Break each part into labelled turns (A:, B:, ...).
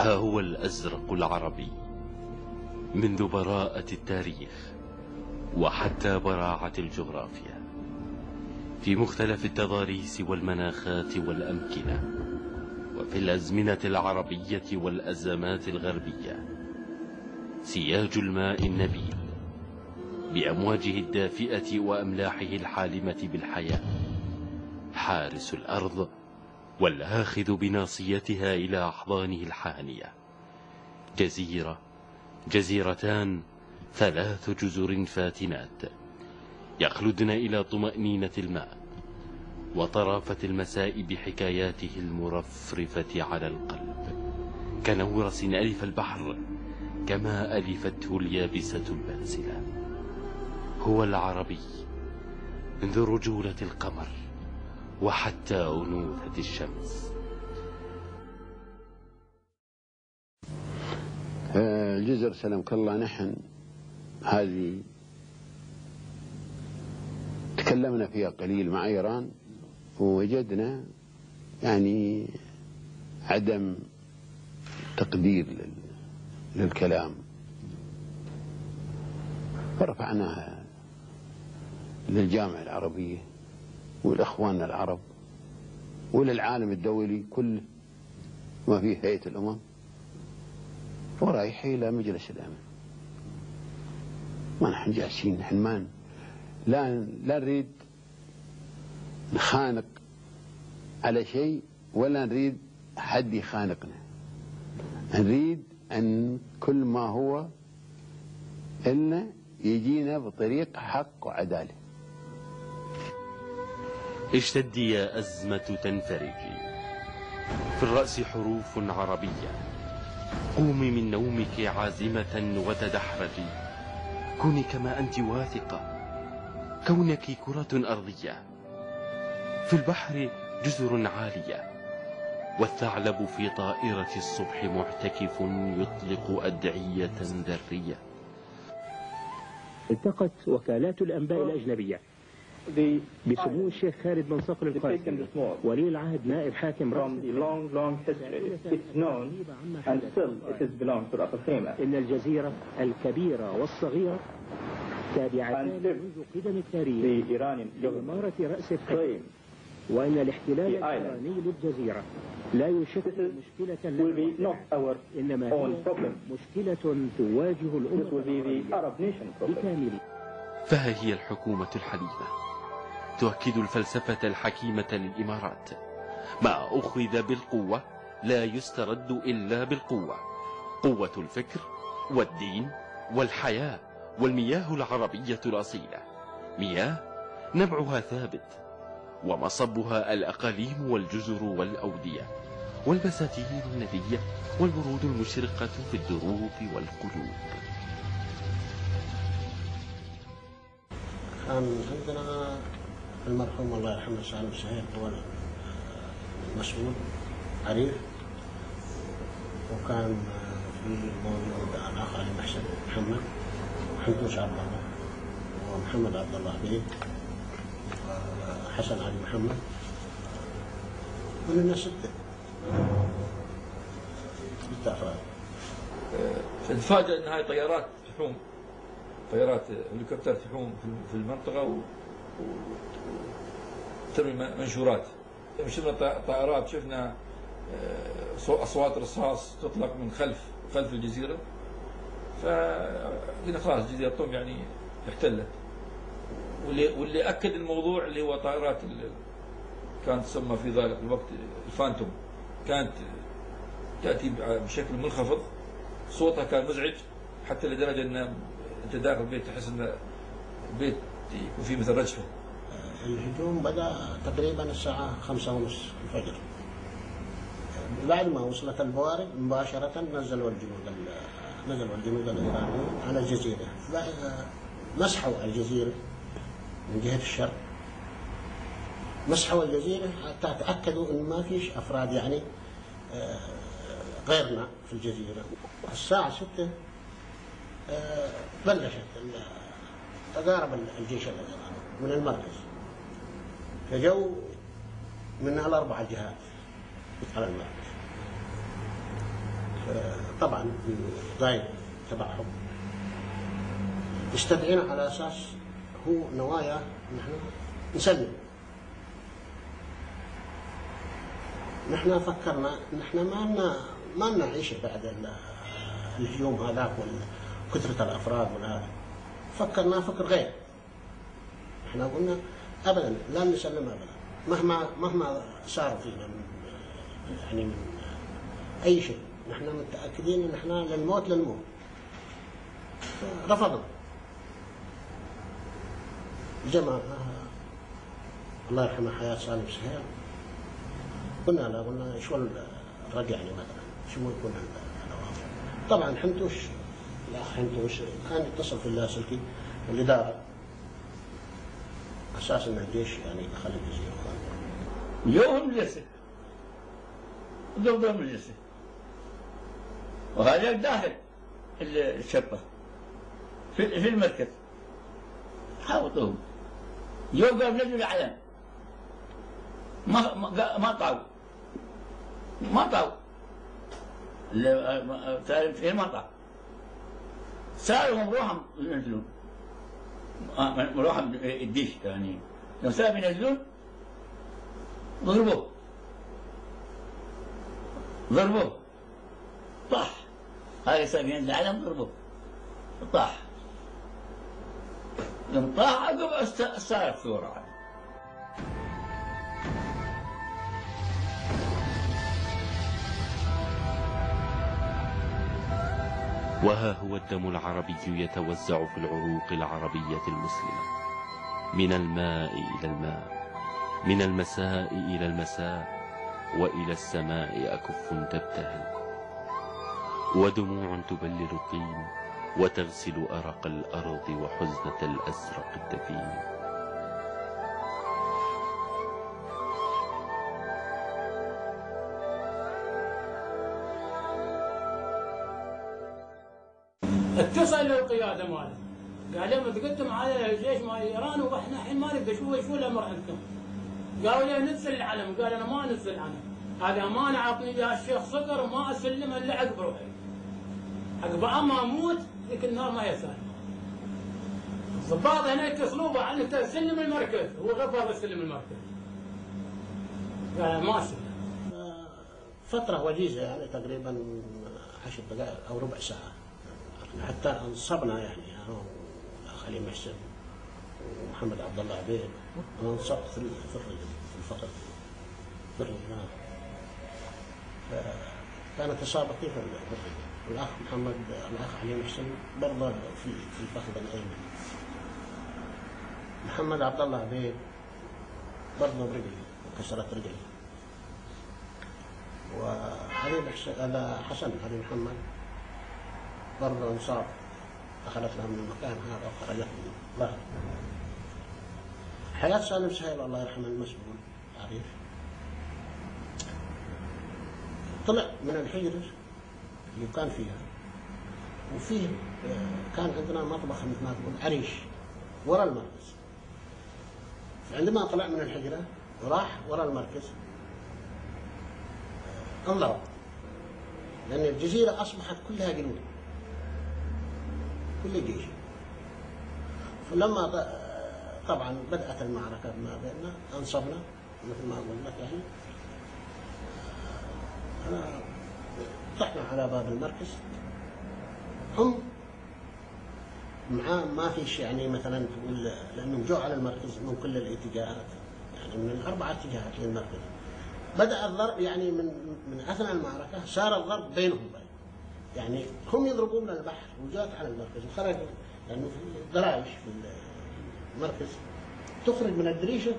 A: ها هو الأزرق العربي منذ براءة التاريخ وحتى براعة الجغرافيا، في مختلف التضاريس والمناخات والأمكنة، وفي الأزمنة العربية والأزمات الغربية. سياج الماء النبيل بأمواجه الدافئة وأملاحه الحالمة بالحياة، حارس الأرض والآخذ بناصيتها إلى أحضانه الحانية. جزيرة، جزيرتان، 3 جزر فاتنات يخلدن إلى طمأنينة الماء وطرافة المساء بحكاياته المرفرفة على القلب، كنورس ألف البحر كما ألفته اليابسة الباسلة. هو العربي منذ رجولة القمر وحتى أنوثة الشمس.
B: الجزر سلمك الله، نحن هذه تكلمنا فيها قليل مع إيران، ووجدنا يعني عدم تقدير للكلام، فرفعناها للجامعة العربية والإخواننا العرب وللعالم الدولي كله ما فيه هيئة الأمم، ورايح إلى مجلس الأمن. ما نحن جالسين، نحن ما لا نريد نخانق على شيء ولا نريد حد يخانقنا، نريد أن كل ما هو إلنا يجينا بطريق حق وعدالة.
A: اشتدي يا أزمة تنفرجي، في الرأس حروف عربية، قومي من نومك عازمة وتدحرجي، كوني كما أنت واثقة، كونك كرة أرضية، في البحر جزر عالية، والثعلب في طائرة الصبح معتكف يطلق أدعية ذرية.
C: التقت وكالات الأنباء الأجنبية بسمو الشيخ خالد بن صقر القاسمي ولي العهد نائب حاكم رأس إن الجزيرة الكبيرة والصغيرة تابعتان منذ قدم التاريخ لإمارة رأس الخيم، وأن الاحتلال الإيراني للجزيرة لا يشكل مشكلة لنا، إنما هي مشكلة تواجه الأمة العربية بكاملها.
A: فها هي الحكومة الحديثة تؤكد الفلسفة الحكيمة للإمارات: ما أخذ بالقوة لا يسترد إلا بالقوة، قوة الفكر والدين والحياة والمياه العربية الأصيلة، مياه نبعها ثابت ومصبها الأقاليم والجزر والأودية والبساتين الندية والورود المشرقة في الدروب والقلوب.
D: كان عندنا المرحوم الله يرحمه سالم سهيل هو المسؤول عريف، وكان في موجود الأخ علي محسن محمد وحمدوش عبد الله ومحمد عبد الله بيه وحسن علي محمد، ولنا 6 أفراد.
E: نتفاجأ أن هاي طيارات تحوم، طيارات هليكوبتر تحوم في المنطقة وترمي منشورات. شفنا طائرات، شفنا أصوات رصاص تطلق من خلف الجزيرة، فقلنا خلاص جزيرة طوم يعني احتلت. واللي أكد الموضوع اللي هو طائرات كانت تسمى في ذلك الوقت الفانتوم، كانت تأتي بشكل منخفض، صوتها كان مزعج حتى لدرجة أن أنت داخل البيت تحس أن البيت يكون فيه مثل رجفة.
D: الهجوم بدأ تقريبا الساعة 5:30 الفجر. بعد ما وصلت البوارق مباشرة نزلوا الجنود الإيرانيين على الجزيرة، مسحوا الجزيرة من جهة الشرق، مسحوا الجزيرة حتى تأكدوا أن ما فيش أفراد يعني غيرنا في الجزيرة. الساعة 6 بلشت تقارب الجيش الإيراني من المركز، فجوا من ال4 جهات على المركز، طبعا ضايق تبعهم، استدعينا على اساس هو نوايا نحن نسلم. نحن فكرنا نحن ما لنا عيشه بعد الهجوم هذاك وكثره الافراد ولا، فكرنا فكر غير. احنا قلنا ابدا لا نسلم ابدا مهما صار فينا من اي شيء، نحن متاكدين ان احنا للموت للموت. رفضنا الجماعه الله يرحمه حياه سالم سهيل، قلنا شو الرد يعني مثلا شو يكون الوضع. طبعا حنتوش كان يتصل في اللاسلكي والاداره اساسا ان الجيش يعني دخل الجزيره.
F: يوم الجلسه ضد الجلسه وهذا داخل الشقه في المركز حاوطوهم. يوم قام نزلوا العلم ما طاوا سالم فيه ما طاوا، سالوا مروحهم ينزلون مروحهم الديش يعني لو سالوا ينزلون ضربوه طاح. هذا سالم ينزل العلم ضربوه طاح. لما طاح عقب صار ثورة.
A: وها هو الدم العربي يتوزع في العروق العربية المسلمة، من الماء إلى الماء، من المساء إلى المساء، وإلى السماء أكف تبتهل، ودموع تبلل الطين وتغسل أرق الأرض وحزنة الأزرق الدفين.
G: اتصل للقياده ماله قال لهم تقدم على الجيش مال ايران واحنا الحين ما نبي شو الامر عندكم؟ قالوا لي ننزل العلم، قال انا ما انزل العلم، هذا امانه عطني اياها الشيخ صقر وما اسلمها الا عقب روحي. عقب اما اموت ذيك النار ما يسال. الضباط هنا يتصلوا به عن انت سلم المركز، هو غير يسلم المركز. قال ما اسلم.
D: فتره وجيزه يعني تقريبا 10 دقائق او ربع ساعه. حتى انصبنا يعني انا والاخ علي محسن ومحمد عبد الله عبيد، انا انصبت في الفقر في الرجل. كانت اصابتي في الرجل، والاخ الاخ علي محسن برضه في الفخذ الايمن. محمد عبد الله عبيد برضه برجلي كسرت رجلي. وعلي حسن علي محمد برضه انصاب، دخلت له من المكان هذا وخرجت من ظهر. حياة سالم سهيل الله يرحمه المسؤول عارف، طلع من الحجرة اللي كان فيها، وفيه كان عندنا مطبخ مثل ما تقول عريش ورا المركز. فعندما طلع من الحجرة وراح ورا المركز انضرب، لأن الجزيرة أصبحت كلها جنود كل الجيش. فلما طبعا بدأت المعركة ما بيننا انصبنا مثل ما أقول لك يعني. طحنا على باب المركز، هم ما فيش يعني مثلا تقول، لأنهم جو على المركز من كل الاتجاهات يعني من 4 اتجاهات للمركز. بدأ الضرب يعني من أثناء المعركة صار الضرب بينهم يعني هم يضربون من البحر وجات على المركز وخرجوا، لأنه في درايش في المركز تخرج من الدريشة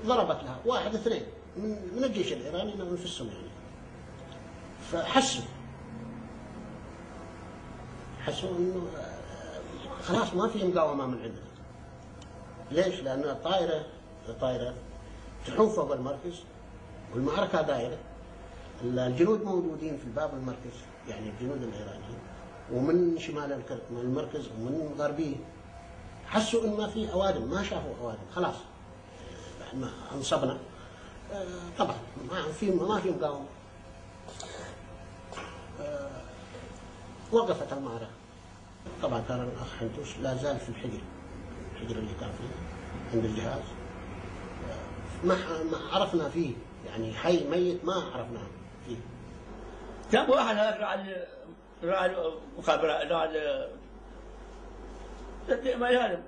D: وضربت لها 1 2 من الجيش الإيراني نفسهم يعني. فحسوا إنه خلاص ما في مقاومة من عندنا. ليش؟ لأن الطائرة تحوم فوق المركز والمعركة دائرة، الجنود موجودين في باب المركز يعني الجنود الإيرانيين، ومن شمال المركز ومن غربيه. حسوا إن ما في أوادم، ما شافوا أوادم، خلاص بعد ما انصبنا طبعا ما في مقاومة. وقفت المعركة. طبعا كان الأخ حنتوش لا زال في الحجر اللي كان فيه عند الجهاز، ما عرفنا فيه، يعني حي ميت ما عرفناه فيه.
F: كم واحد راعي المخابرات، راعي ما يعلم